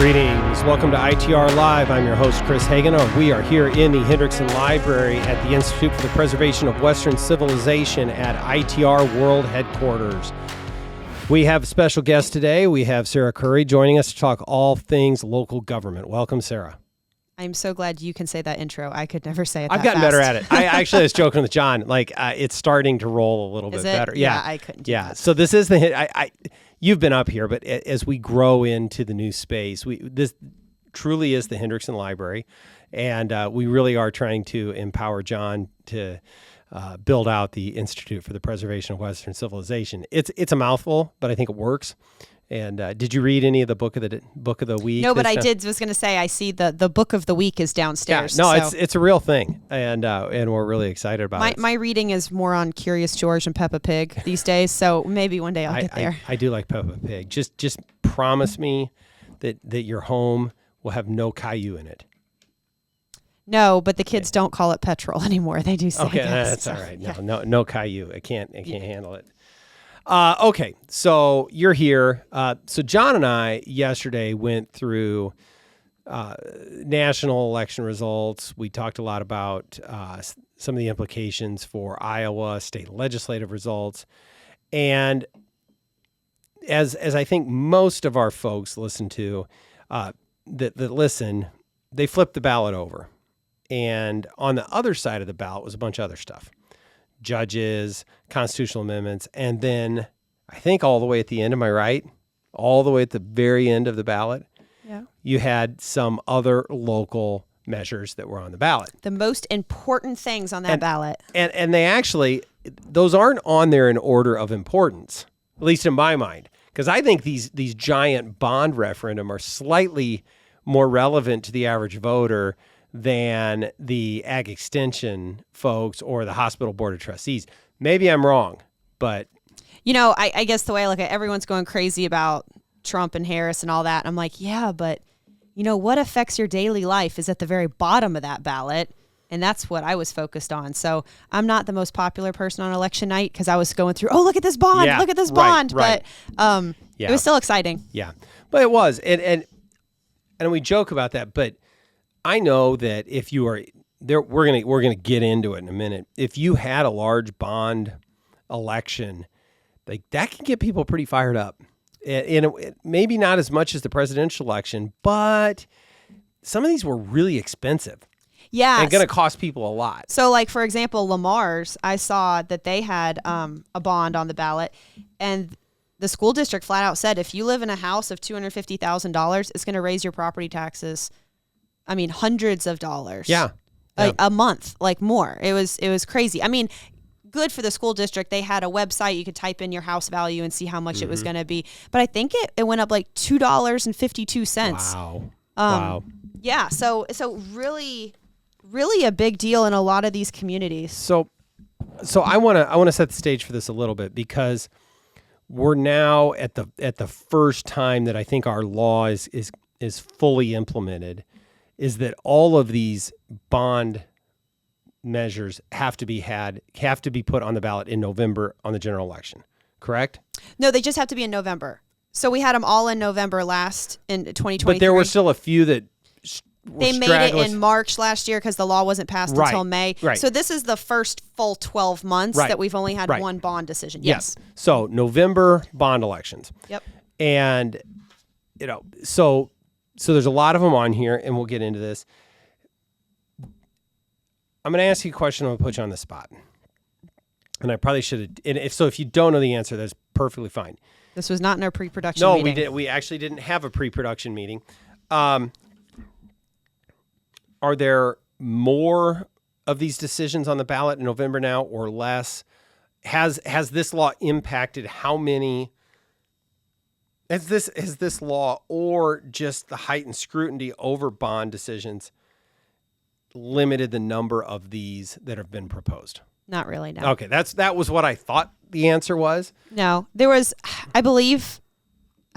Greetings. Welcome to ITR Live. I'm your host, Chris Hagenow. We are here in the Hendrickson Library at the Institute for the Preservation of Western Civilization at ITR World Headquarters. We have a special guest today. We have Sarah Curry joining us to talk all things local government. Welcome, Sarah. I'm so glad you can say that intro. I could never say it I've gotten better at it. I was joking with John. It's starting to roll a little bit better. Yeah, I couldn't do that. So this is you've been up here, but as we grow into the new space, this truly is the Hendrickson Library, and we really are trying to empower John to build out the Institute for the Preservation of Western Civilization. It's a mouthful, but I think it works. And did you read any of the book of the week? No, but I was going to say I see the book of the week is downstairs. Yeah, no, it's a real thing, and we're really excited about it. My reading is more on Curious George and Peppa Pig these days, so maybe one day I'll get there. I do like Peppa Pig. Just promise me that your home will have no Caillou in it. No, but the kids don't call it petrol anymore. They do say that's all right. No Caillou. I can't handle it. Okay, so you're here. So John and I yesterday went through national election results. We talked a lot about some of the implications for Iowa state legislative results. And as I think most of our folks listen to, that listen, they flipped the ballot over. And on the other side of the ballot was a bunch of other stuff. Judges, constitutional amendments, and then I think all the way at the end, am I right? All the way at the very end of the ballot, you had some other local measures that were on the ballot. The most important things on that ballot. And they actually, those aren't on there in order of importance, at least in my mind, because I think these giant bond referendum are slightly more relevant to the average voter than the ag extension folks or the hospital board of trustees. Maybe I'm wrong, but... I guess the way I look at it, everyone's going crazy about Trump and Harris and all that. I'm like, yeah, but what affects your daily life is at the very bottom of that ballot, and that's what I was focused on. So I'm not the most popular person on election night because I was going through, look at this bond, look at this bond. Right. But it was still exciting. Yeah, but it was. And we joke about that, but I know that if you are there, we're gonna get into it in a minute. If you had a large bond election, that can get people pretty fired up. And maybe not as much as the presidential election, but some of these were really expensive. Yeah, and going to cost people a lot. So, for example, Lamar's, I saw that they had a bond on the ballot, and the school district flat out said if you live in a house of $250,000, it's going to raise your property taxes. I mean, hundreds of dollars. Yeah. A month, more. It was crazy. I mean, good for the school district. They had a website. You could type in your house value and see how much it was going to be. But I think it went up $2.52. Wow. Wow. Yeah. So really, really a big deal in a lot of these communities. So I want to set the stage for this a little bit because we're now at the first time that I think our law is fully implemented. Is that all of these bond measures have to be put on the ballot in November on the general election, correct? No, they just have to be in November. So we had them all in November last in 2023. But there were still a few that they made it in March last year because the law wasn't passed until May. Right. So this is the first full 12 months that we've only had one bond decision. Yes. So November bond elections. Yep. And so there's a lot of them on here, and we'll get into this. I'm going to ask you a question. I'm going to put you on the spot. And I probably should have. And if you don't know the answer, that's perfectly fine. This was not in our pre-production meeting. No, we actually didn't have a pre-production meeting. Are there more of these decisions on the ballot in November now or less? Has this law impacted how many? Has this law or just the heightened scrutiny over bond decisions limited the number of these that have been proposed? Not really, no. Okay, that was what I thought the answer was. No, there was, I believe,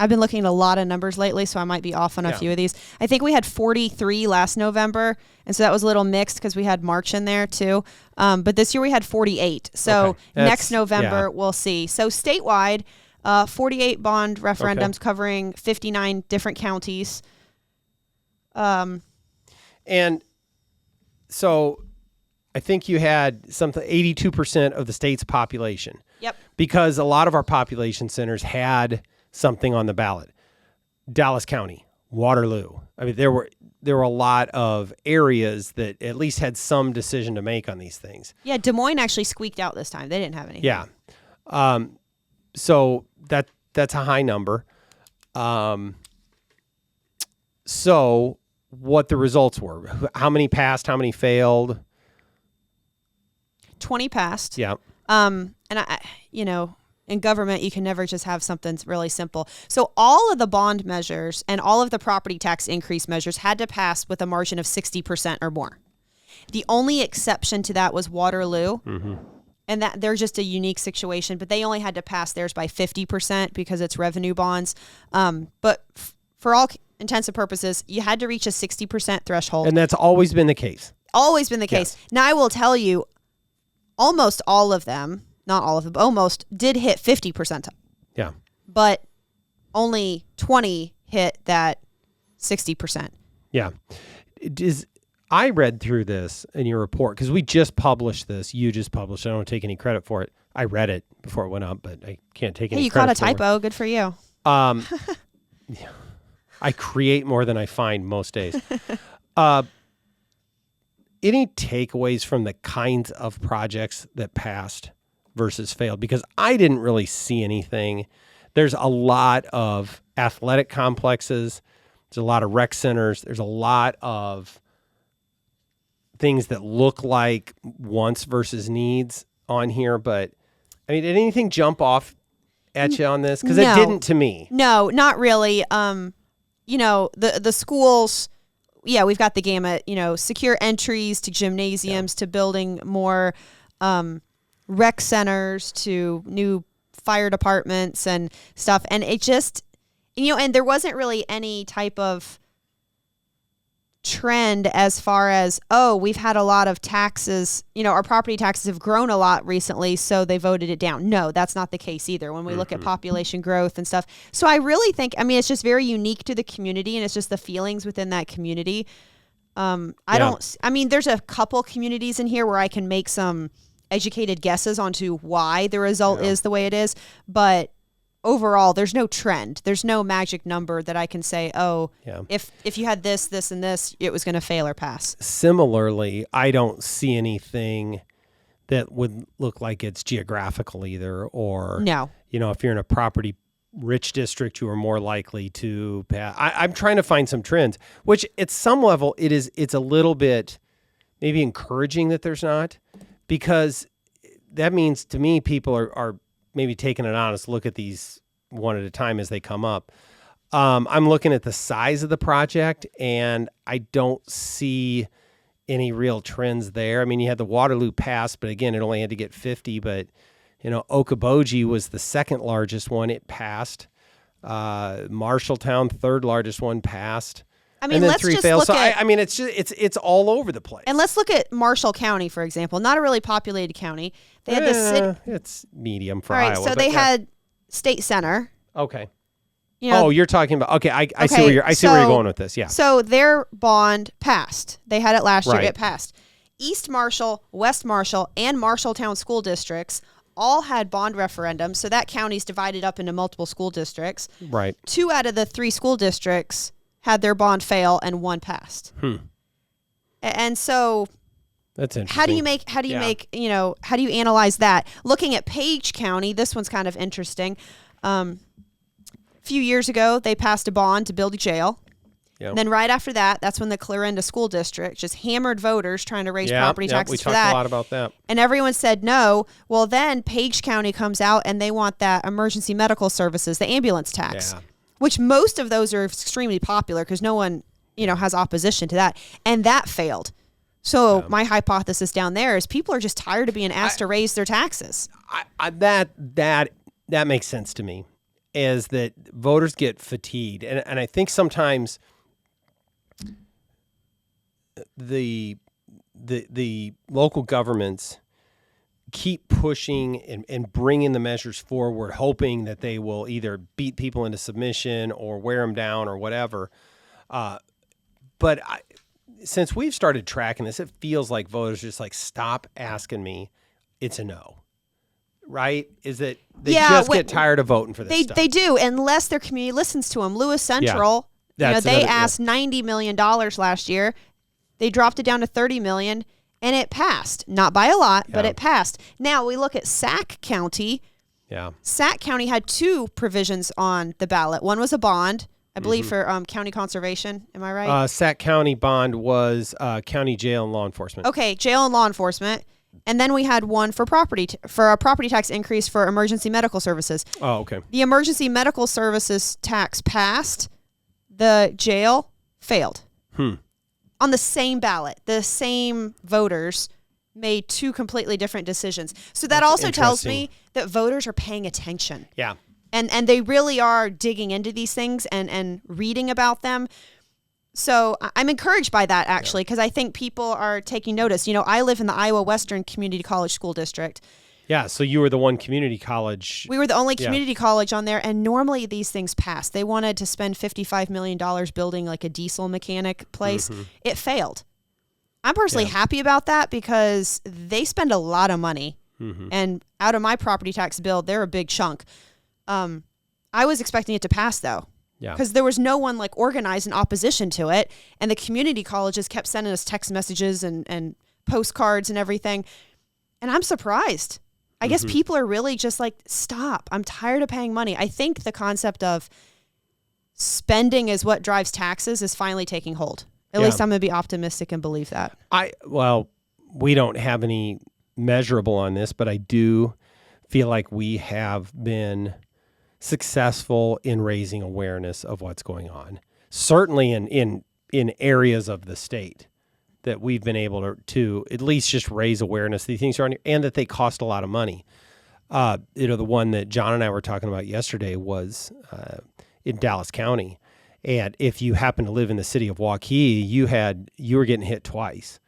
I've been looking at a lot of numbers lately, so I might be off on a few of these. I think we had 43 last November, and so that was a little mixed because we had March in there too. But this year we had 48. So next November we'll see. So statewide, 48 bond referendums covering 59 different counties. And so I think you had something 82% of the state's population. Yep. Because a lot of our population centers had something on the ballot. Dallas County, Waterloo. I mean, there were a lot of areas that at least had some decision to make on these things. Yeah, Des Moines actually squeaked out this time. They didn't have anything. Yeah. So that's a high number. So what the results were, how many passed, how many failed? 20 passed. Yeah. And I, in government, you can never just have something really simple. So all of the bond measures and all of the property tax increase measures had to pass with a margin of 60% or more. The only exception to that was Waterloo. Mm-hmm. And that they're just a unique situation, but they only had to pass theirs by 50% because it's revenue bonds. But for all intents and purposes, you had to reach a 60% threshold. And that's always been the case. Always been the case. Yes. Now, I will tell you, almost all of them, not all of them, almost did hit 50%. Yeah. But only 20 hit that 60%. Yeah. I read through this in your report because we just published this. You just published it. I don't take any credit for it. I read it before it went up, but I can't take any credit for it. Hey, you caught a typo. Good for you. Yeah. I create more than I find most days. Any takeaways from the kinds of projects that passed versus failed? Because I didn't really see anything. There's a lot of athletic complexes. There's a lot of rec centers. There's a lot of things that look like wants versus needs on here. But, I mean, did anything jump off at you on this? Because it didn't to me. No, not really. The schools, yeah, we've got the gamut, secure entries to gymnasiums, to building more rec centers, to new fire departments and stuff. And it just, and there wasn't really any type of trend as far as, we've had a lot of taxes, our property taxes have grown a lot recently, so they voted it down. No, that's not the case either when we look at population growth and stuff. So I really think, it's just very unique to the community, and it's just the feelings within that community. There's a couple communities in here where I can make some educated guesses onto why the result is the way it is, but overall, there's no trend. There's no magic number that I can say, if you had this, this, and this, it was going to fail or pass. Similarly, I don't see anything that would look like it's geographical either. Or, no. If you're in a property rich district, you are more likely to pass. I'm trying to find some trends, which at some level it's a little bit maybe encouraging that there's not, because that means to me people are maybe taking an honest look at these one at a time as they come up. I'm looking at the size of the project, and I don't see any real trends there. I mean, you had the Waterloo pass, but again, it only had to get 50. But, Okoboji was the second largest one. It passed. Marshalltown, third largest one, passed. And then let's 3 just failed. look So at, it's all over the place. And let's look at Marshall County, for example. Not a really populated county. They had the city. It's medium for Iowa. Iowa. All right, so they had State Center. Okay. You're talking about, okay, I see where you're going with this, yeah. So their bond passed. They had it last year, Right. it passed. East Marshall, West Marshall, and Marshalltown school districts all had bond referendums, so that county's divided up into multiple school districts. Right. 2 out of the 3 school districts had their bond fail, and 1 passed. And so that's interesting. how do you analyze that? Looking at Page County, this one's kind of interesting. A few years ago, they passed a bond to build a jail. Yep. And then right after that, that's when the Clarinda School District just hammered voters trying to raise property taxes for that. We talked a lot about that. And everyone said no. Well, then Page County comes out and they want that emergency medical services, the ambulance tax, which most of those are extremely popular because no one, has opposition to that. And that failed. So my hypothesis down there is people are just tired of being asked to raise their taxes. That makes sense to me, is that voters get fatigued. And I think sometimes the local governments keep pushing and bringing the measures forward, hoping that they will either beat people into submission or wear them down or whatever. But since we've started tracking this, it feels like voters just like stop asking me. It's a no. Right? Is that they just get tired of voting for this stuff. They do, unless their community listens to them. Lewis Central, they asked $90 million last year. They dropped it down to $30 million, and it passed. Not by a lot, but it passed. Now we look at Sac County. Yeah. Sac County had 2 provisions on the ballot. One was a bond, I believe, for county conservation. Am I right? Sac County bond was county jail and law enforcement. Okay, jail and law enforcement. And then we had one for a property tax increase for emergency medical services. Oh, okay. The emergency medical services tax passed. The jail failed. On the same ballot, the same voters made 2 completely different decisions. So that also tells me that voters are paying attention. Yeah. And they really are digging into these things and reading about them. So I'm encouraged by that, actually, because I think people are taking notice. I live in the Iowa Western Community College School District. Yeah, so you were the one community college. We were the only community college on there, and normally these things pass. They wanted to spend $55 million building like a diesel mechanic place. It failed. I'm personally happy about that because they spend a lot of money, and out of my property tax bill, they're a big chunk. I was expecting it to pass, though. Yeah. Because there was no one like organized in opposition to it. And the community colleges kept sending us text messages and postcards and everything. And I'm surprised. I guess people are really just like, stop. I'm tired of paying money. I think the concept of spending is what drives taxes is finally taking hold. At least I'm going to be optimistic and believe that. Well, we don't have any measurable on this, but I do feel like we have been successful in raising awareness of what's going on. Certainly in areas of the state that we've been able to at least just raise awareness. These things are on here, and that they cost a lot of money. The one that John and I were talking about yesterday was in Dallas County. And if you happen to live in the city of Waukee, you were getting hit twice.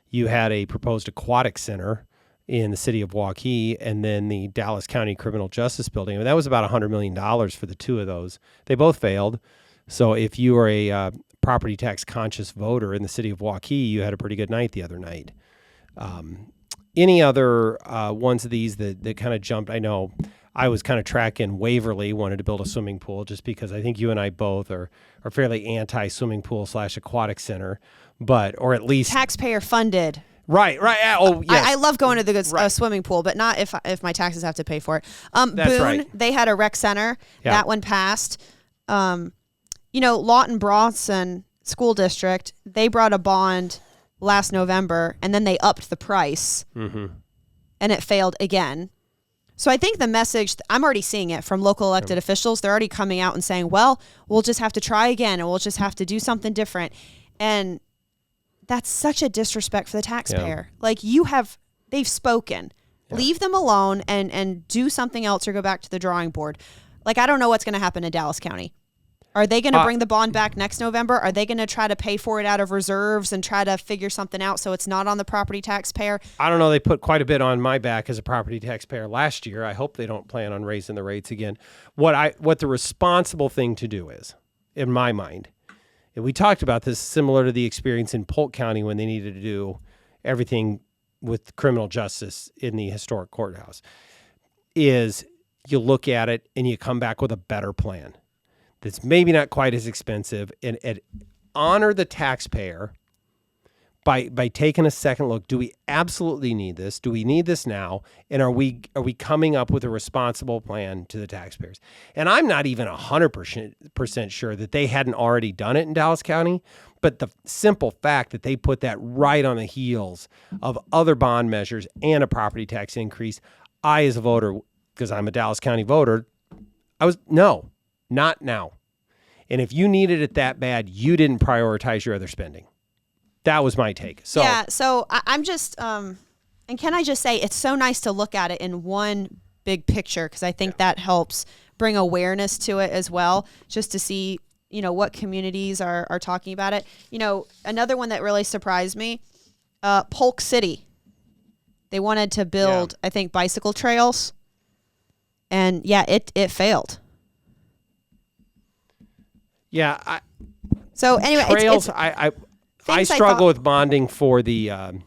You had a proposed aquatic center in the city of Waukee, and then the Dallas County Criminal Justice Building. That was about $100 million for the 2 of those. They both failed. So if you are a property tax conscious voter in the city of Waukee, you had a pretty good night the other night. Any other ones of these that kind of jumped? I know I was kind of tracking Waverly wanted to build a swimming pool just because I think you and I both are fairly anti-swimming pool / aquatic center, or at least taxpayer funded. Right. Oh, yes. I love going to the swimming pool, but not if my taxes have to pay for it. That's Boone, right. They had a rec center. Yeah. That one passed. Lawton Bronson School District, they brought a bond last November, and then they upped the price, and it failed again. So I think the message, I'm already seeing it from local elected officials. They're already coming out and saying, well, we'll just have to try again, and we'll just have to do something different. And that's such a disrespect for the taxpayer. Yeah. Like they've spoken. Yeah. Leave them alone and do something else or go back to the drawing board. Like, I don't know what's going to happen in Dallas County. Are they going to bring the bond back next November? Are they going to try to pay for it out of reserves and try to figure something out so it's not on the property taxpayer? I don't know. They put quite a bit on my back as a property taxpayer last year. I hope they don't plan on raising the rates again. What the responsible thing to do is, in my mind, and we talked about this similar to the experience in Polk County when they needed to do everything with criminal justice in the historic courthouse, is you look at it and you come back with a better plan that's maybe not quite as expensive and honor the taxpayer by taking a second look. Do we absolutely need this? Do we need this now? And are we coming up with a responsible plan to the taxpayers? And I'm not even 100% sure that they hadn't already done it in Dallas County, but the simple fact that they put that right on the heels of other bond measures and a property tax increase, I, as a voter, because I'm a Dallas County voter, no, not now. And if you needed it that bad, you didn't prioritize your other spending. That was my take. So I'm just, and can I just say, it's so nice to look at it in one big picture, because I think that helps bring awareness to it as well, just to see, what communities are talking about it. Another one that really surprised me, Polk City. They wanted to build, I think, bicycle trails. And it failed. Yeah, So anyway, trails. it's I struggle with bonding for the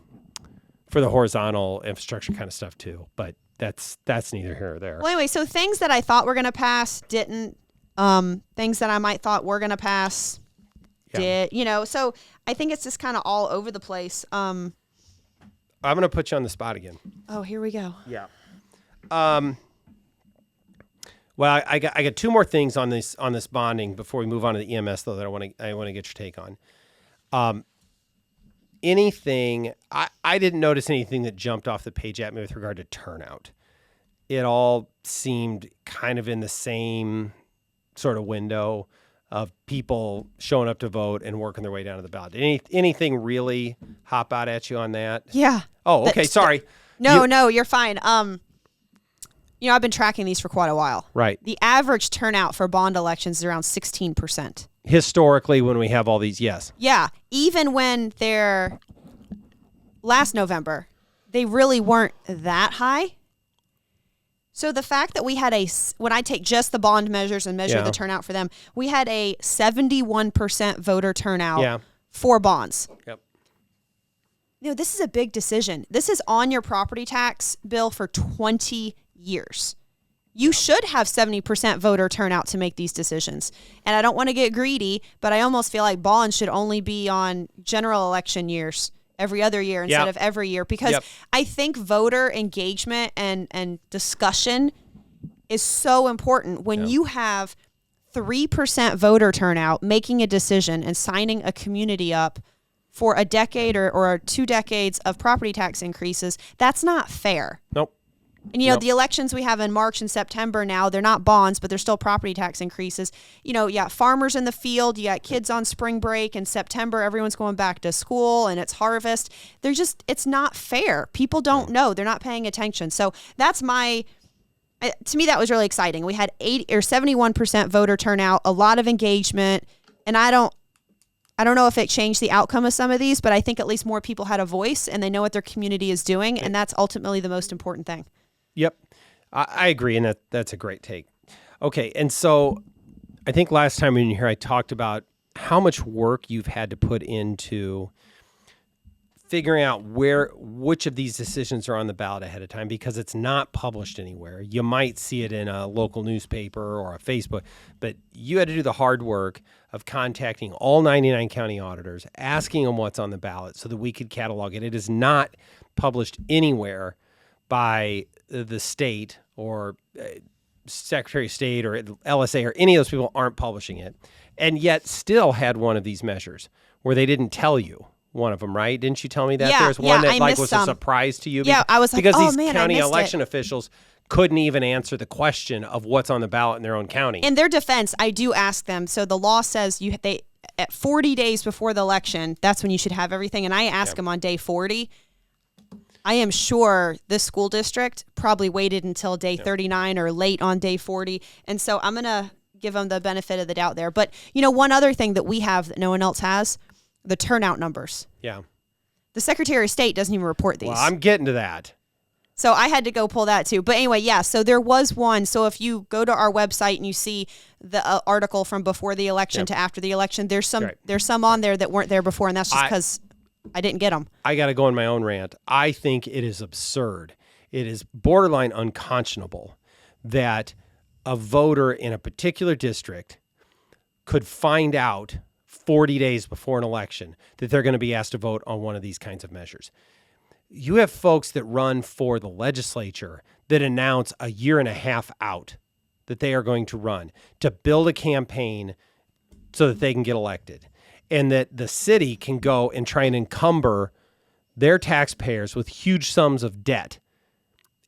horizontal infrastructure kind of stuff too, but that's neither here or there. Well, anyway, so things that I thought were going to pass didn't. Things that I might thought were going to pass did. So I think it's just kind of all over the place. I'm going to put you on the spot again. Oh, here we go. Yeah. Well, I got two more things on this bonding before we move on to the EMS though that I want to get your take on. Anything I didn't notice anything that jumped off the page at me with regard to turnout. It all seemed kind of in the same sort of window of people showing up to vote and working their way down to the ballot. Did anything really hop out at you on that? Yeah. Oh, okay. Sorry. No, you're fine. I've been tracking these for quite a while. Right. The average turnout for bond elections is around 16%. Historically, when we have all these, yes. Yeah. Even when they're last November, they really weren't that high. So the fact that we had when I take just the bond measures and measure the turnout for them, we had a 71% voter turnout for bonds. Yep. This is a big decision. This is on your property tax bill for 20 years. You should have 70% voter turnout to make these decisions. And I don't want to get greedy, but I almost feel like bonds should only be on general election years every other year instead of every year, because I think voter engagement and discussion is so important. When you have 3% voter turnout making a decision and signing a community up for a decade or 2 decades of property tax increases, that's not fair. Nope. And, the elections we have in March and September now, they're not bonds, but they're still property tax increases. You got farmers in the field, you got kids on spring break. In September, everyone's going back to school and it's harvest. It's not fair. People don't know. They're not paying attention. So that's to me, that was really exciting. We had 71% voter turnout, a lot of engagement. And I don't know if it changed the outcome of some of these, but I think at least more people had a voice and they know what their community is doing. And that's ultimately the most important thing. Yep. I agree, and that's a great take. Okay, and so I think last time in here I talked about how much work you've had to put into figuring out which of these decisions are on the ballot ahead of time, because it's not published anywhere. You might see it in a local newspaper or a Facebook, but you had to do the hard work of contacting all 99 county auditors, asking them what's on the ballot so that we could catalog it. It is not published anywhere by the state or Secretary of State or LSA or any of those people aren't publishing it, and yet still had one of these measures where they didn't tell you one of them, right? Didn't you tell me that? Yeah, There's one that I was some. A surprise to you. Yeah, I was like, because oh these man, county I missed election it. officials couldn't even answer the question of what's on the ballot in their own county. In their defense, I do ask them. So the law says at 40 days before the election, that's when you should have everything. And I ask them on day 40. I am sure this school district probably waited until day 39 or late on day 40. And so I'm going to give them the benefit of the doubt there. But, one other thing that we have that no one else has, the turnout numbers. Yeah. The Secretary of State doesn't even report these. Well, I'm getting to that. So I had to go pull that too. But anyway, so there was one. So if you go to our website and you see the article from before the election to after the election, there's some on there that weren't there before, and that's just because I didn't get them. I got to go on my own rant. I think it is absurd. It is borderline unconscionable that a voter in a particular district could find out 40 days before an election that they're going to be asked to vote on one of these kinds of measures. You have folks that run for the legislature that announce a year and a half out that they are going to run to build a campaign so that they can get elected. And that the city can go and try and encumber their taxpayers with huge sums of debt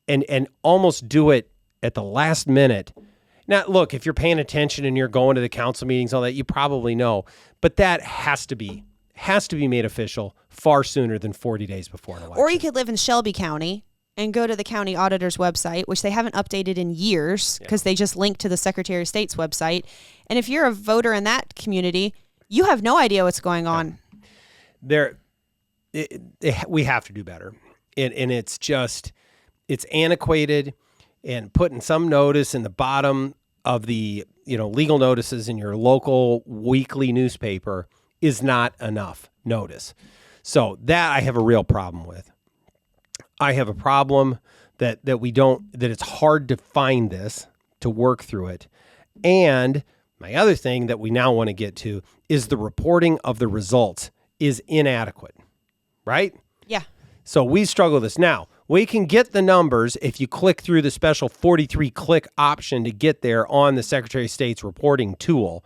and almost do it at the last minute. Now, look, if you're paying attention and you're going to the council meetings, all that, you probably know. But that has to be made official far sooner than 40 days before an election. Or you could live in Shelby County and go to the county auditor's website, which they haven't updated in years because they just linked to the Secretary of State's website. And if you're a voter in that community, you have no idea what's going on. We have to do better. And it's antiquated, and putting some notice in the bottom of the legal notices in your local weekly newspaper is not enough notice. So that I have a real problem with. I have a problem that it's hard to find this, to work through it. And my other thing that we now want to get to is the reporting of the results is inadequate, right? Yeah. So we struggle with this. Now, we can get the numbers if you click through the special 43-click option to get there on the Secretary of State's reporting tool,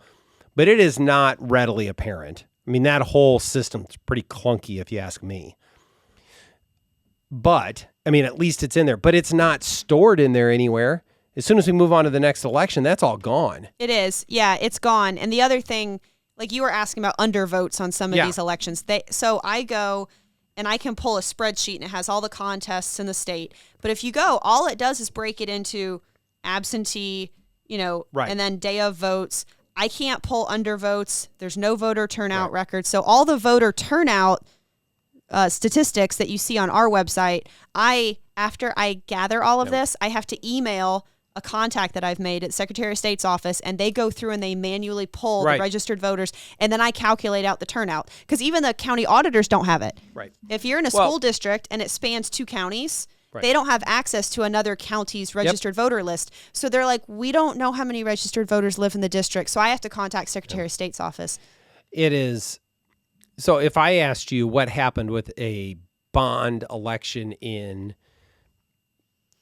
but it is not readily apparent. I mean, that whole system's pretty clunky if you ask me. But, I mean, at least it's in there, but it's not stored in there anywhere. As soon as we move on to the next election, that's all gone. It is. Yeah, it's gone. And the other thing, like you were asking about undervotes on some of these elections. So I go and I can pull a spreadsheet and it has all the contests in the state. But if you go, all it does is break it into absentee, right, and then day of votes. I can't pull undervotes. There's no voter turnout record. So all the voter turnout statistics that you see on our website, after I gather all of this, I have to email a contact that I've made at Secretary of State's office, and they go through and they manually pull the registered voters, and then I calculate out the turnout. Because even the county auditors don't have it. Right. If you're in a school district and it spans 2 counties, they don't have access to another county's registered voter list. So they're like, we don't know how many registered voters live in the district, so I have to contact Secretary of State's office. It is. So if I asked you what happened with a bond election in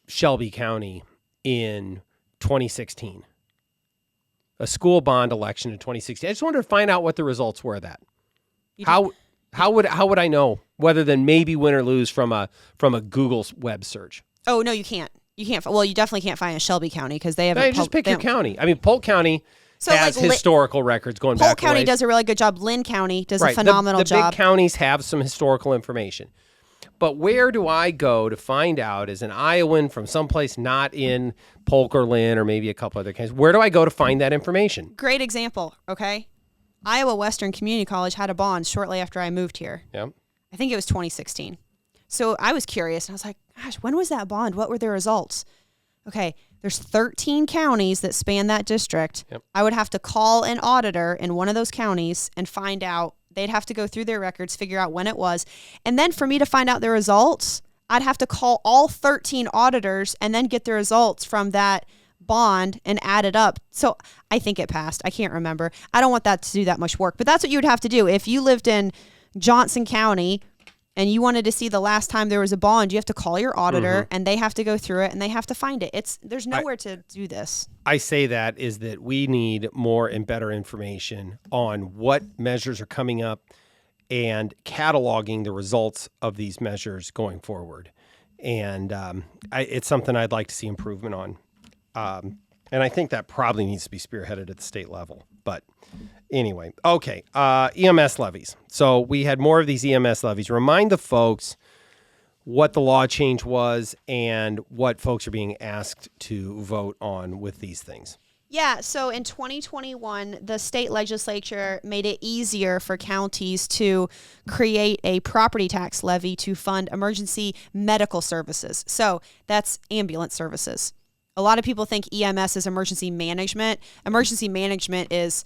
Shelby County in 2016, a school bond election in 2016, I just wanted to find out what the results were of that. How would I know, whether than maybe win or lose from a Google web search? Oh, no, you can't. You can't. Well, you definitely can't find a Shelby County because they haven't. Just pick your county. I mean, Polk County has historical records going back. Polk County does a really good job. Lynn County does a phenomenal job. The big counties have some historical information. But where do I go to find out, as an Iowan from someplace not in Polk or Lynn or maybe a couple other counties, where do I go to find that information? Great example, okay? Iowa Western Community College had a bond shortly after I moved here. Yeah. I think it was 2016. So I was curious, and I was like, gosh, when was that bond? What were the results? Okay, there's 13 counties that span that district. Yep. I would have to call an auditor in one of those counties and find out. They'd have to go through their records, figure out when it was. And then for me to find out the results, I'd have to call all 13 auditors and then get the results from that bond and add it up. So I think it passed. I can't remember. I don't want that to do that much work, but that's what you would have to do. If you lived in Johnson County and you wanted to see the last time there was a bond, you have to call your auditor and they have to go through it and they have to find it. There's nowhere to do this. I say that is that we need more and better information on what measures are coming up and cataloging the results of these measures going forward. And it's something I'd like to see improvement on. And I think that probably needs to be spearheaded at the state level. But anyway, okay, EMS levies. So we had more of these EMS levies. Remind the folks what the law change was and what folks are being asked to vote on with these things. Yeah, so in 2021, the state legislature made it easier for counties to create a property tax levy to fund emergency medical services. So that's ambulance services. A lot of people think EMS is emergency management. Emergency management is,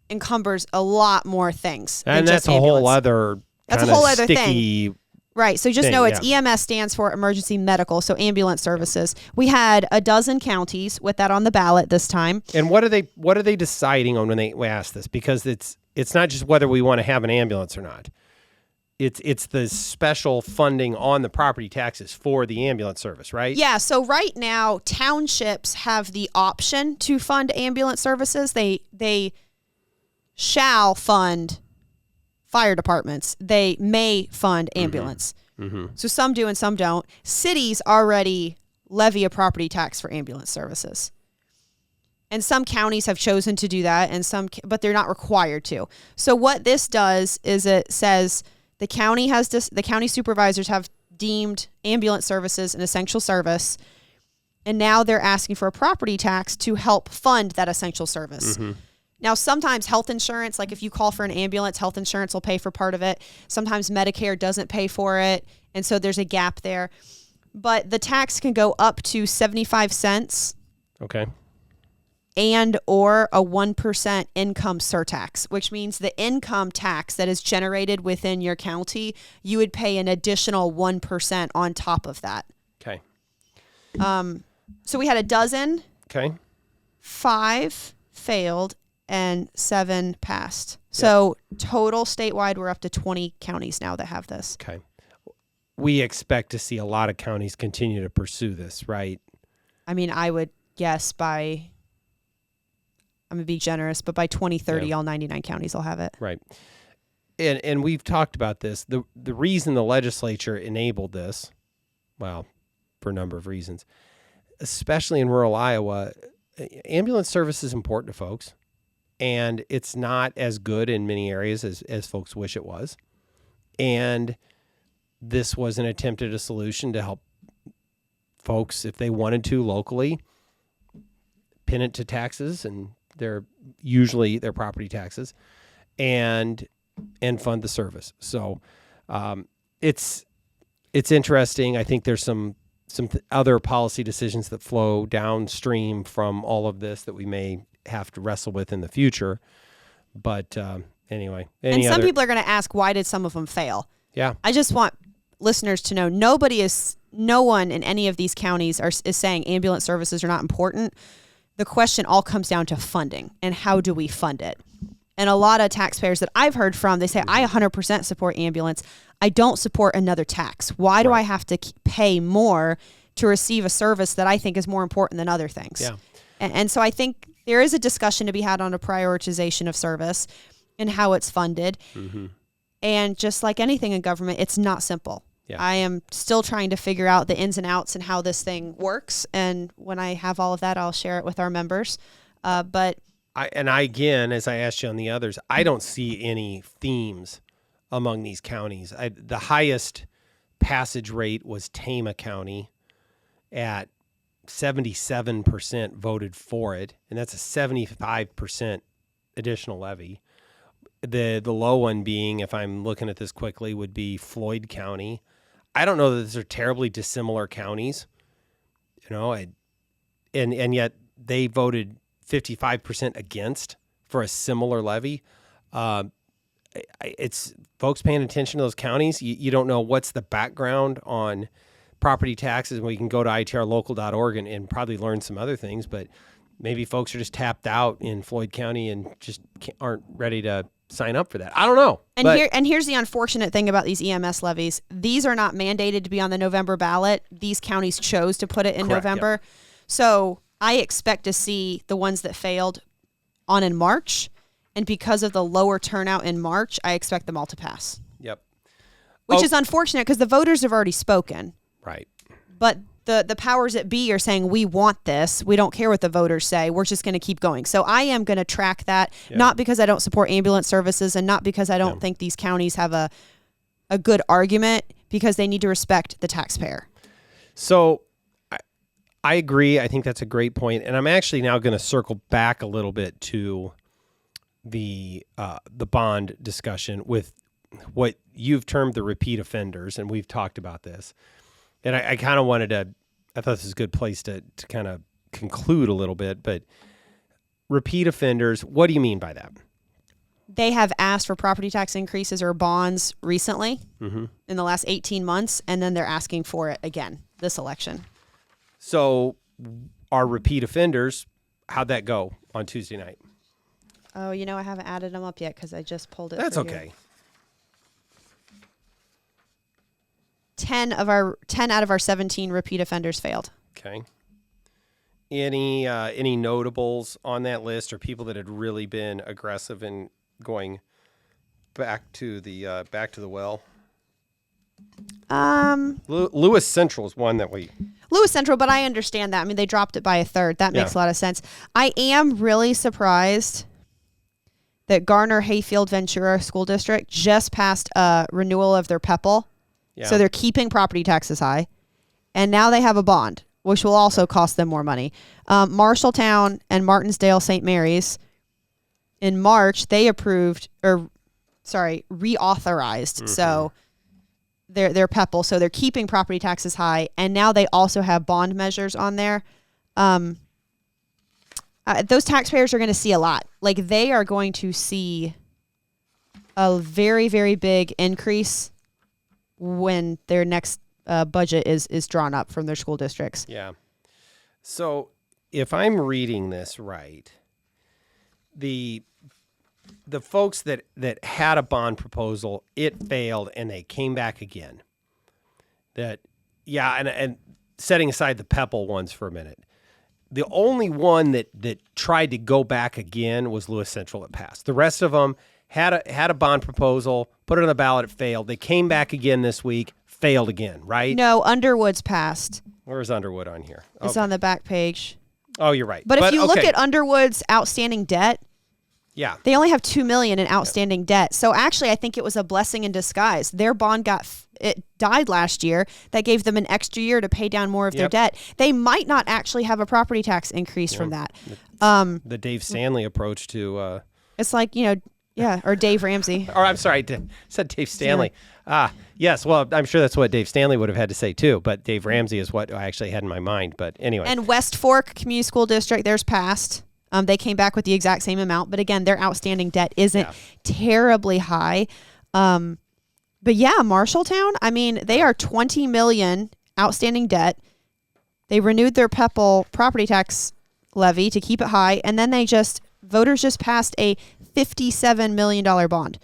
encumbers a lot more things. And that's a whole other thing. Right. So just know EMS stands for emergency medical, so ambulance services. We had a dozen counties with that on the ballot this time. And what are they deciding on when they ask this? Because it's not just whether we want to have an ambulance or not. It's the special funding on the property taxes for the ambulance service, right? Yeah. So right now, townships have the option to fund ambulance services. They shall fund fire departments. They may fund ambulance. Mm-hmm. So some do and some don't. Cities already levy a property tax for ambulance services. And some counties have chosen to do that, but they're not required to. So what this does is it says the county supervisors have deemed ambulance services an essential service, and now they're asking for a property tax to help fund that essential service. Mm-hmm. Now, sometimes health insurance, like if you call for an ambulance, health insurance will pay for part of it. Sometimes Medicare doesn't pay for it, and so there's a gap there. But the tax can go up to 75 cents Okay. And or a 1% income surtax, which means the income tax that is generated within your county, you would pay an additional 1% on top of that. Okay. So we had a dozen, Okay. 5 failed, and 7 passed. So total statewide, we're up to 20 counties now that have this. Okay. We expect to see a lot of counties continue to pursue this, right? I mean, I would guess I'm going to be generous, but by 2030, all 99 counties will have it. Right. And we've talked about this. The reason the legislature enabled this, well, for a number of reasons, especially in rural Iowa, ambulance service is important to folks, and it's not as good in many areas as folks wish it was. And this was an attempt at a solution to help folks, if they wanted to locally, pin it to taxes, and they're usually their property taxes, and fund the service. So it's interesting. I think there's some other policy decisions that flow downstream from all of this that we may have to wrestle with in the future. But anyway. And some people are going to ask, why did some of them fail? Yeah. I just want listeners to know no one in any of these counties is saying ambulance services are not important. The question all comes down to funding and how do we fund it? And a lot of taxpayers that I've heard from, they say, I 100% support ambulance. I don't support another tax. Why do I have to pay more to receive a service that I think is more important than other things? Yeah. And so I think there is a discussion to be had on a prioritization of service and how it's funded. Mm-hmm. And just like anything in government, it's not simple. Yeah. I am still trying to figure out the ins and outs and how this thing works. And when I have all of that, I'll share it with our members. But again, as I asked you on the others, I don't see any themes among these counties. The highest passage rate was Tama County at 77% voted for it, and that's a 75% additional levy. The low one being, if I'm looking at this quickly, would be Floyd County. I don't know that these are terribly dissimilar counties, and yet they voted 55% against for a similar levy. It's folks paying attention to those counties. You don't know what's the background on property taxes. We can go to itrlocal.org and probably learn some other things, but maybe folks are just tapped out in Floyd County and just aren't ready to sign up for that. I don't know. And here's the unfortunate thing about these EMS levies. These are not mandated to be on the November ballot. These counties chose to put it in November. Yep. So I expect to see the ones that failed on in March. And because of the lower turnout in March, I expect them all to pass. Yep. Which is unfortunate because the voters have already spoken. Right. But the powers that be are saying, we want this. We don't care what the voters say. We're just going to keep going. So I am going to track that, not because I don't support ambulance services and not because I don't think these counties have a good argument, because they need to respect the taxpayer. So I agree. I think that's a great point. And I'm actually now going to circle back a little bit to the bond discussion with what you've termed the repeat offenders, and we've talked about this. And I kind of I thought this was a good place to kind of conclude a little bit, but repeat offenders, what do you mean by that? They have asked for property tax increases or bonds recently in the last 18 months, and then they're asking for it again this election. So our repeat offenders, how'd that go on Tuesday night? Oh, I haven't added them up yet because I just pulled it. That's okay. You. 10 out of our 17 repeat offenders failed. Okay. Any notables on that list, or people that had really been aggressive in going back to the well? Lewis Central is one that Lewis Central, but I understand that. I mean, they dropped it by a third. That makes a lot of sense. I am really surprised that Garner Hayfield Ventura School District just passed a renewal of their PEPL. Yeah. So they're keeping property taxes high, and now they have a bond, which will also cost them more money. Marshalltown and Martinsdale St. Mary's, in March, they reauthorized. Mm-hmm. So their PEPL. So they're keeping property taxes high, and now they also have bond measures on there. those taxpayers are going to see a lot. Like they are going to see a very, very big increase when their next budget is drawn up from their school districts. Yeah. So if I'm reading this right, the folks that had a bond proposal, it failed and they came back again. And setting aside the PEPL ones for a minute, the only one that tried to go back again was Lewis Central that passed. The rest of them had a bond proposal, put it on the ballot, it failed. They came back again this week, failed again, right? No, Underwood's passed. Where's Underwood on here? It's on the back page. Oh, you're right. But if you look at Underwood's outstanding debt, yeah, they only have $2 million in outstanding debt. So actually, I think it was a blessing in disguise. Their bond it died last year. That gave them an extra year to pay down more of their debt. They might not actually have a property tax increase from that. The Dave Stanley approach to it's like, or Dave Ramsey. Or I'm sorry, I said Dave Stanley. Yeah. Yes, well, I'm sure that's what Dave Stanley would have had to say too, but Dave Ramsey is what I actually had in my mind. But anyway. And West Fork Community School District, theirs passed. They came back with the exact same amount, but again, their outstanding debt isn't terribly high. But yeah, Marshalltown, I mean, they are $20 million outstanding debt. They renewed their PEPL property tax levy to keep it high, and then voters just passed a $57 million bond.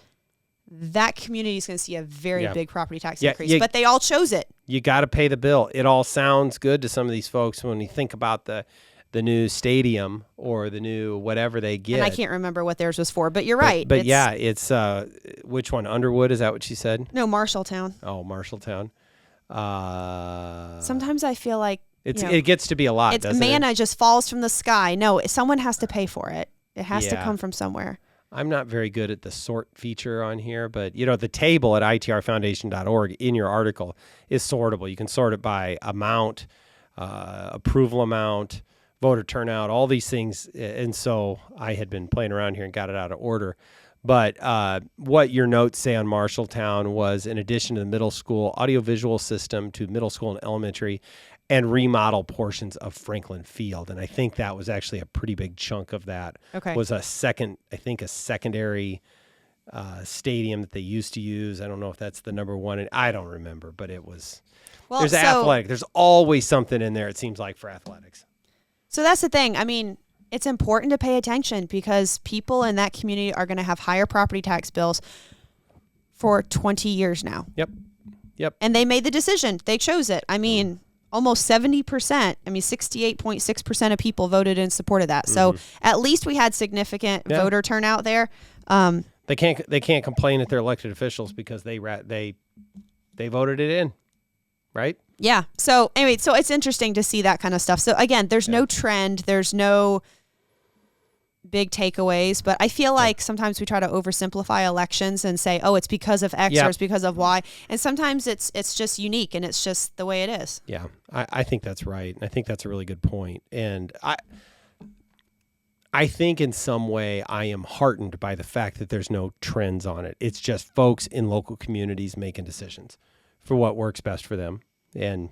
That community is going to see a very big property tax increase, but they all chose it. You got to pay the bill. It all sounds good to some of these folks when you think about the new stadium or the new whatever they get. And I can't remember what theirs was for, but you're right. But it's which one? Underwood, is that what she said? No, Marshalltown. Oh, Marshalltown. Sometimes I feel like it gets to be a lot, doesn't manna just falls from the sky. No, someone has to pay for it. It has to come from somewhere. I'm not very good at the sort feature on here, but the table at itrfoundation.org in your article is sortable. You can sort it by amount, approval amount, voter turnout, all these things. And so I had been playing around here and got it out of order. But what your notes say on Marshalltown was, in addition to the middle school audiovisual system to middle school and elementary, and remodel portions of Franklin Field. And I think that was actually a pretty big chunk of that. Okay. Was a secondary stadium that they used to use. I don't know if that's the number one. I don't remember, but it was. Well, there's athletic. There's always something in there, it seems like, for athletics. So that's the thing. I mean, it's important to pay attention because people in that community are going to have higher property tax bills for 20 years now. Yep. And they made the decision. They chose it. I mean, almost 70%, 68.6% of people voted in support of that. So at least we had significant voter turnout there. They can't complain at their elected officials because they voted it in, right? Yeah. So anyway, so it's interesting to see that kind of stuff. So again, there's no trend. There's no big takeaways, but I feel like sometimes we try to oversimplify elections and say, oh, it's because of X or it's because of Y. And sometimes it's just unique and it's just the way it is. Yeah, I think that's right. I think that's a really good point. And I think in some way I am heartened by the fact that there's no trends on it. It's just folks in local communities making decisions for what works best for them. And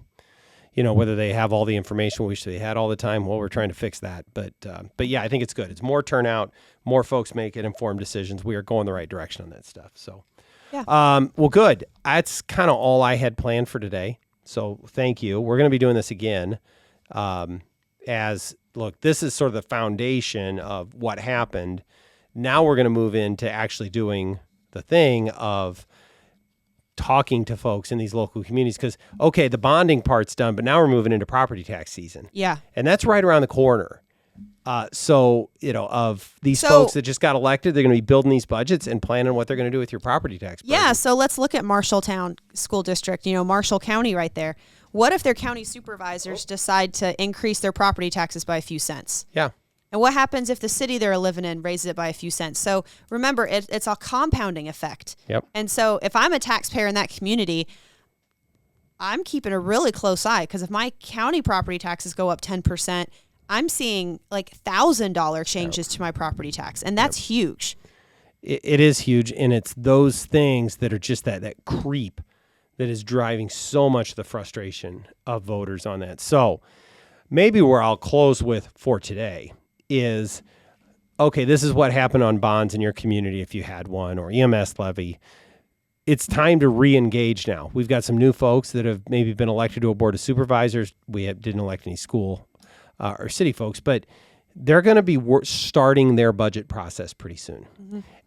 whether they have all the information we wish they had all the time, well, we're trying to fix that. But yeah, I think it's good. It's more turnout, more folks making informed decisions. We are going the right direction on that stuff. So, well, good. That's kind of all I had planned for today. So thank you. We're going to be doing this again. Look, this is sort of the foundation of what happened. Now we're going to move into actually doing the thing of talking to folks in these local communities because, okay, the bonding part's done, but now we're moving into property tax season. Yeah. And that's right around the corner. So, of these folks that just got elected, they're going to be building these budgets and planning what they're going to do with your property tax burden. Yeah, so let's look at Marshalltown School District, Marshall County right there. What if their county supervisors decide to increase their property taxes by a few cents? Yeah. And what happens if the city they're living in raises it by a few cents? So remember, it's a compounding effect. Yep. And so if I'm a taxpayer in that community, I'm keeping a really close eye because if my county property taxes go up 10%, I'm seeing like $1,000 changes to my property tax. And that's huge. It is huge. And it's those things that are just that creep that is driving so much of the frustration of voters on that. So maybe where I'll close with for today is, okay, this is what happened on bonds in your community if you had one, or EMS levy. It's time to re-engage now. We've got some new folks that have maybe been elected to a board of supervisors. Didn't elect any school or city folks, but they're going to be starting their budget process pretty soon,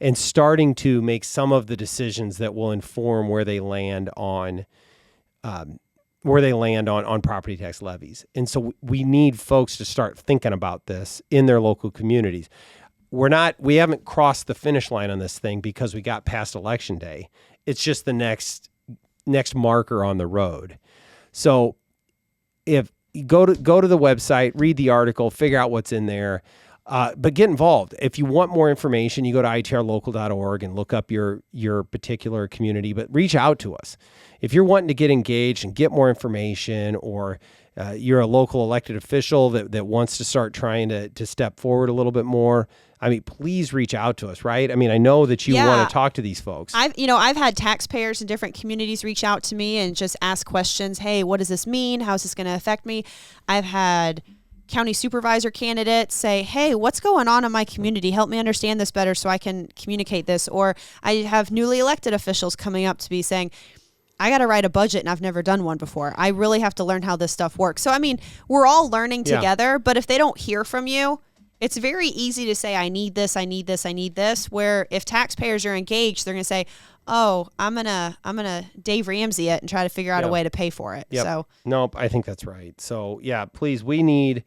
and starting to make some of the decisions that will inform where they land on property tax levies. And so we need folks to start thinking about this in their local communities. We haven't crossed the finish line on this thing because we got past election day. It's just the next marker on the road. So if you go to the website, read the article, figure out what's in there, but get involved. If you want more information, you go to itrlocal.org and look up your particular community, but reach out to us. If you're wanting to get engaged and get more information, or you're a local elected official that wants to start trying to step forward a little bit more, I mean, please reach out to us, right? I mean, I know that you want to talk to these folks. I've had taxpayers in different communities reach out to me and just ask questions. Hey, what does this mean? How is this going to affect me? I've had county supervisor candidates say, hey, what's going on in my community? Help me understand this better so I can communicate this. Or I have newly elected officials coming up to me saying, I got to write a budget and I've never done one before. I really have to learn how this stuff works. So, I mean, we're all learning together, but if they don't hear from you, it's very easy to say, I need this, I need this, I need this, where if taxpayers are engaged, they're going to say, oh, I'm going to Dave Ramsey it and try to figure out a way to pay for it. Yep. So, nope, I think that's right. So, yeah, please, we need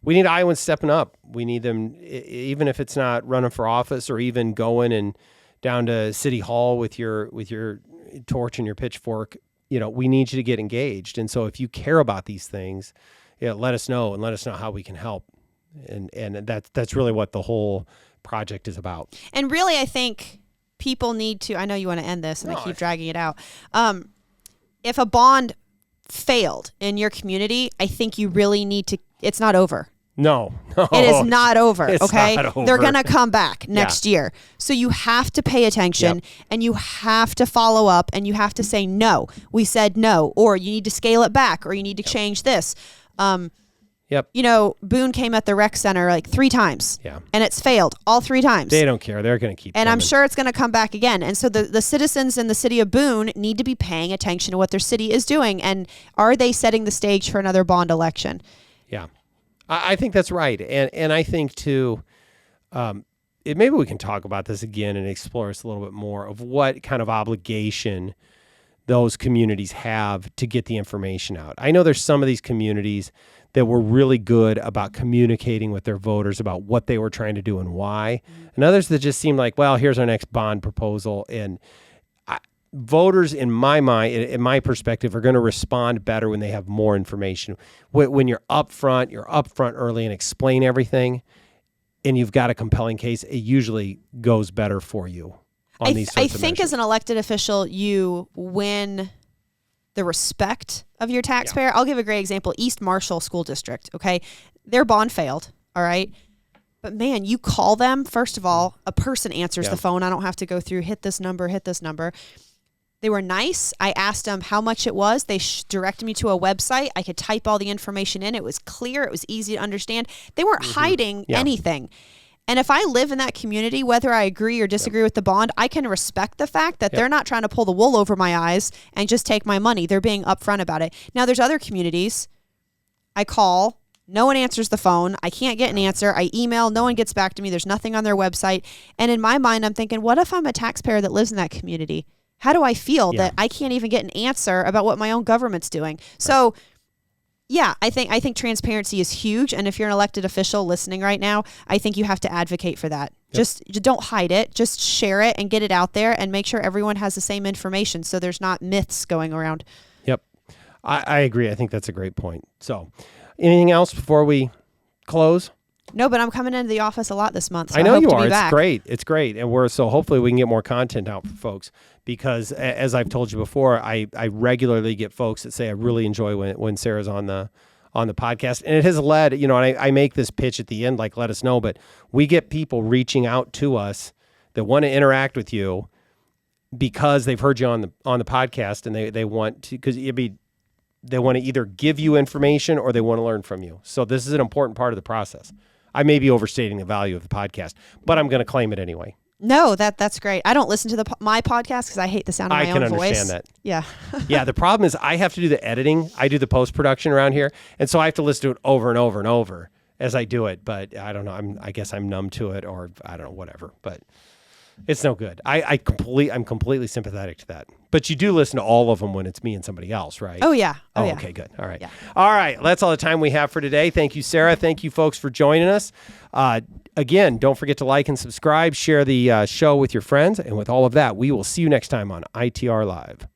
Iowans stepping up. We need them, even if it's not running for office or even going and down to City Hall with your torch and your pitchfork. We need you to get engaged. And so if you care about these things, let us know, and let us know how we can help. And that's really what the whole project is about. And really, I think people need to, I know you want to end this and I keep dragging it out. If a bond failed in your community, I think you really need to, it's not over. No. It is not over, okay? Not over. They're going to come back next year. So you have to pay attention and you have to follow up and you have to say, no, we said no, or you need to scale it back, or you need to change this. Boone came at the rec center like 3 times. Yeah. And it's failed all 3 times. They don't care. They're going to keep And coming. I'm sure it's going to come back again. And so the citizens in the city of Boone need to be paying attention to what their city is doing. And are they setting the stage for another bond election? Yeah. I think that's right. And I think, too, maybe we can talk about this again and explore this a little bit more of what kind of obligation those communities have to get the information out. I know there's some of these communities that were really good about communicating with their voters about what they were trying to do and why. And others that just seem like, well, here's our next bond proposal. And voters, in my mind, in my perspective, are going to respond better when they have more information. When you're upfront early and explain everything, and you've got a compelling case, it usually goes better for you on these sorts of think measures. As an elected official, you win the respect of your taxpayer. Yeah. I'll give a great example. East Marshall School District, okay? Their bond failed, all right? But man, you call them, first of all, a person answers the phone. I don't have to go through, hit this number. They were nice. I asked them how much it was. They directed me to a website. I could type all the information in. It was clear. It was easy to understand. They weren't hiding anything. And if I live in that community, whether I agree or disagree with the bond, I can respect the fact that they're not trying to pull the wool over my eyes and just take my money. They're being upfront about it. Now, there's other communities. I call. No one answers the phone. I can't get an answer. I email. No one gets back to me. There's nothing on their website. And in my mind, I'm thinking, what if I'm a taxpayer that lives in that community? How do I feel that I can't even get an answer about what my own government's doing? So, I think transparency is huge. And if you're an elected official listening right now, I think you have to advocate for that. Yep. Just don't hide it. Just share it and get it out there and make sure everyone has the same information so there's not myths going around. Yep. I agree. I think that's a great point. So, anything else before we close? No, but I'm coming into the office a lot this month. So I know hope you to are. be back. It's great. And hopefully we can get more content out for folks, because as I've told you before, I regularly get folks that say, I really enjoy when Sarah's on the podcast. And it has led, and I make this pitch at the end, like, let us know, but we get people reaching out to us that want to interact with you because they've heard you on the podcast, and they want to, because they want to either give you information or they want to learn from you. So this is an important part of the process. I may be overstating the value of the podcast, but I'm going to claim it anyway. No, that's great. I don't listen to my podcast because I hate the sound of my own voice. I can understand that. Yeah. Yeah, the problem is I have to do the editing. I do the post-production around here, and so I have to listen to it over and over and over as I do it. But I don't know. I guess I'm numb to it, or I don't know, whatever. But it's no good. I'm completely sympathetic to that. But you do listen to all of them when it's me and somebody else, right? Oh, yeah. Oh, yeah. Okay, good. All right. Yeah. All right. That's all the time we have for today. Thank you, Sarah. Thank you, folks, for joining us. Again, don't forget to like and subscribe, share the show with your friends. And with all of that, we will see you next time on ITR Live.